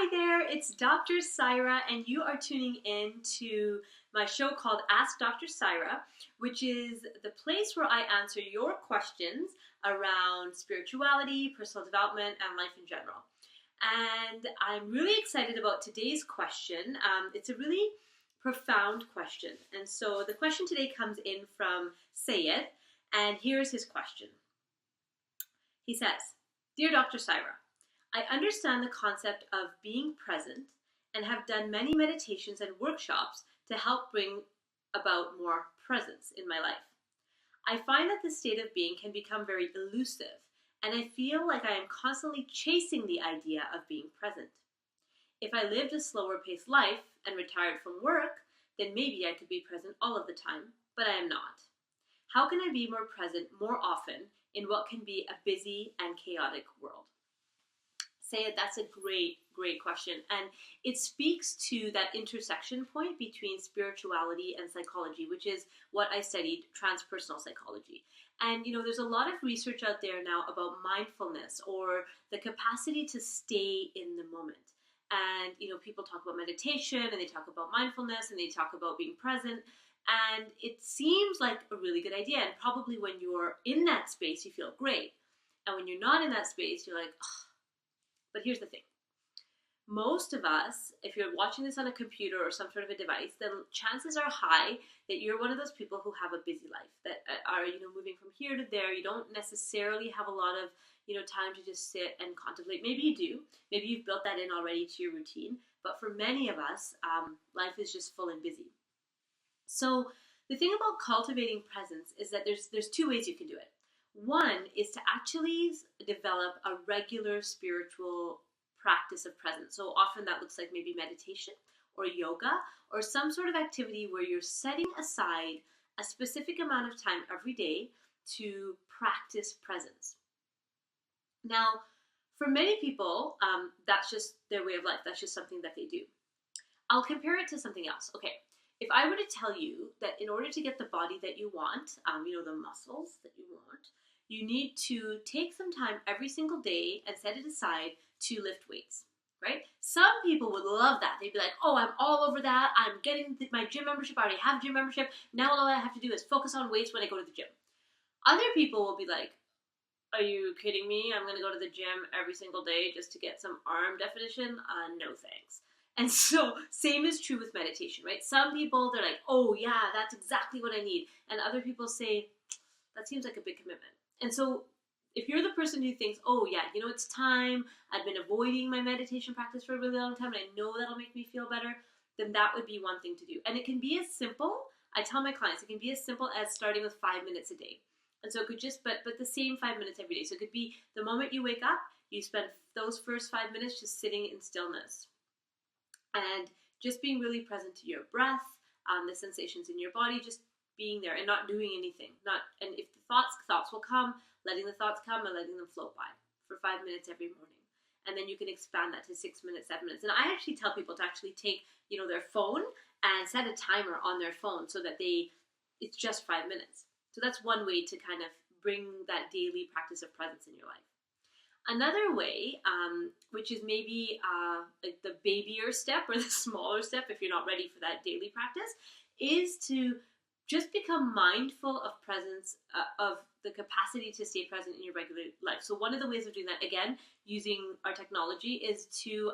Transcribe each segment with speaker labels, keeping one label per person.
Speaker 1: Hi there, it's Dr. Saira, and you are tuning in to my show called Ask Dr. Saira, which is the place where I answer your questions around spirituality, personal development, and life in general. And I'm really excited about today's question. It's a really profound question. And so the question today comes in from Sayed, and here's his question. He says, Dear Dr. Saira, I understand the concept of being present and have done many meditations and workshops to help bring about more presence in my life. I find that this state of being can become very elusive, and I feel like I am constantly chasing the idea of being present. If I lived a slower paced life and retired from work, then maybe I could be present all of the time, but I am not. How can I be more present more often in what can be a busy and chaotic world? Sayed, that's a great question. And it speaks to that intersection point between spirituality and psychology, which is what I studied, transpersonal psychology. And, there's a lot of research out there now about mindfulness or the capacity to stay in the moment. And, people talk about meditation and they talk about mindfulness and they talk about being present. And it seems like a really good idea. And probably when you're in that space, you feel great. And when you're not in that space, you're like, oh. But here's the thing. Most of us, if you're watching this on a computer or some sort of a device, then chances are high that you're one of those people who have a busy life, that are, moving from here to there. You don't necessarily have a lot of, time to just sit and contemplate. Maybe you do. Maybe you've built that in already to your routine. But for many of us, life is just full and busy. So the thing about cultivating presence is that there's two ways you can do it. One is to actually develop a regular spiritual practice of presence. So often that looks like maybe meditation or yoga or some sort of activity where you're setting aside a specific amount of time every day to practice presence. Now, for many people, that's just their way of life. That's just something that they do. I'll compare it to something else. Okay, if I were to tell you that in order to get the body that you want, the muscles that you want, you need to take some time every single day and set it aside to lift weights, right? Some people would love that. They'd be like, oh, I'm all over that. I'm getting my gym membership. I already have gym membership. Now all I have to do is focus on weights when I go to the gym. Other people will be like, are you kidding me? I'm going to go to the gym every single day just to get some arm definition? No thanks. And so same is true with meditation, right? Some people, they're like, oh yeah, that's exactly what I need. And other people say, that seems like a big commitment. And so if you're the person who thinks, oh yeah, it's time, I've been avoiding my meditation practice for a really long time and I know that'll make me feel better, then that would be one thing to do. And it can be as simple, I tell my clients, it can be as simple as starting with 5 minutes a day. And so it could just, but the same 5 minutes every day. So it could be the moment you wake up, you spend those first 5 minutes just sitting in stillness. And just being really present to your breath, the sensations in your body, just being there and not doing anything. And if the thoughts will come, letting the thoughts come and letting them float by for 5 minutes every morning. And then you can expand that to 6 minutes, 7 minutes. And I actually tell people to actually take, their phone and set a timer on their phone so that it's just 5 minutes. So that's one way to kind of bring that daily practice of presence in your life. Another way, which is maybe like the babier step or the smaller step if you're not ready for that daily practice, is to just become mindful of presence, of the capacity to stay present in your regular life. So one of the ways of doing that, again, using our technology, is to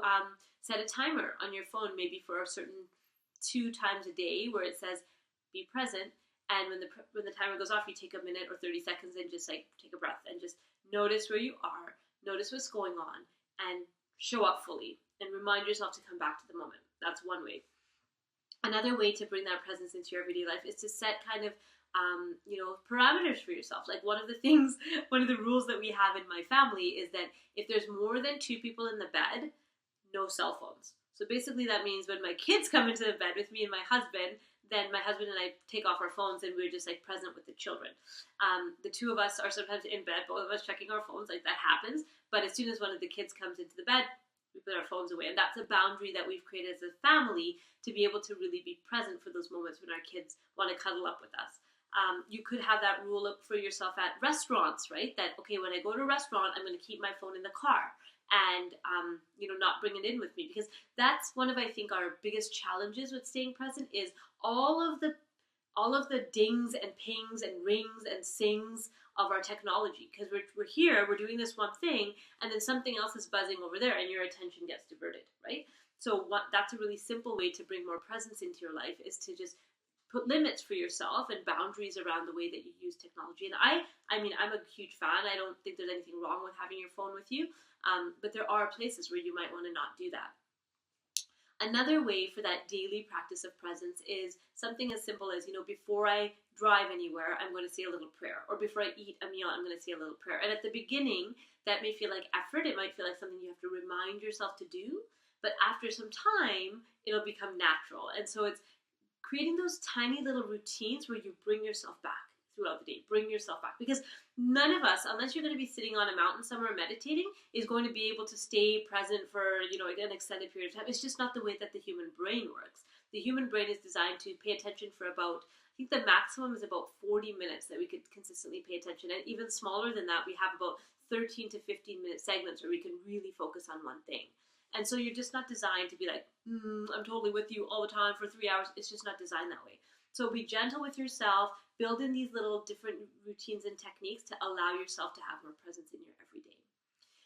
Speaker 1: set a timer on your phone, maybe for a certain 2 times a day, where it says, be present. And when the timer goes off, you take a minute or 30 seconds and just like take a breath and just notice where you are, notice what's going on, and show up fully and remind yourself to come back to the moment. That's one way. Another way to bring that presence into your everyday life is to set kind of, parameters for yourself. Like one of the rules that we have in my family is that if there's more than 2 people in the bed, no cell phones. So basically that means when my kids come into the bed with me and my husband, then my husband and I take off our phones and we're just like present with the children. The 2 of us are sometimes in bed, both of us checking our phones, like that happens. But as soon as one of the kids comes into the bed, we put our phones away. And that's a boundary that we've created as a family to be able to really be present for those moments when our kids want to cuddle up with us. You could have that rule up for yourself at restaurants, right? That, okay, when I go to a restaurant, I'm going to keep my phone in the car. and not bring it in with me, because that's one of, I think, our biggest challenges with staying present is all of the dings and pings and rings and sings of our technology, because we're here, we're doing this one thing, and then something else is buzzing over there and your attention gets diverted, right? So that's a really simple way to bring more presence into your life, is to just put limits for yourself and boundaries around the way that you use technology. And I mean, I'm a huge fan. I don't think there's anything wrong with having your phone with you, but there are places where you might want to not do that. Another way for that daily practice of presence is something as simple as, before I drive anywhere, I'm going to say a little prayer. Or before I eat a meal, I'm going to say a little prayer. And at the beginning, that may feel like effort. It might feel like something you have to remind yourself to do. But after some time, it'll become natural. And so it's creating those tiny little routines where you bring yourself back throughout the day. Bring yourself back. Because none of us, unless you're going to be sitting on a mountain somewhere meditating, is going to be able to stay present for, an extended period of time. It's just not the way that the human brain works. The human brain is designed to pay attention for about, I think the maximum is about 40 minutes that we could consistently pay attention. And even smaller than that, we have about 13 to 15 minute segments where we can really focus on one thing. And so you're just not designed to be like, I'm totally with you all the time for 3 hours. It's just not designed that way. So be gentle with yourself. Build in these little different routines and techniques to allow yourself to have more presence in your everyday.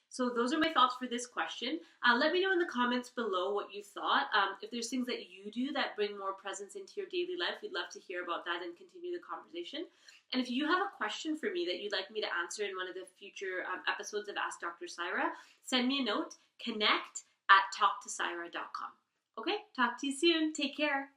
Speaker 1: So those are my thoughts for this question. Let me know in the comments below what you thought. If there's things that you do that bring more presence into your daily life, we'd love to hear about that and continue the conversation. And if you have a question for me that you'd like me to answer in one of the future episodes of Ask Dr. Saira, send me a note, connect@talktosaira.com. Okay, talk to you soon. Take care.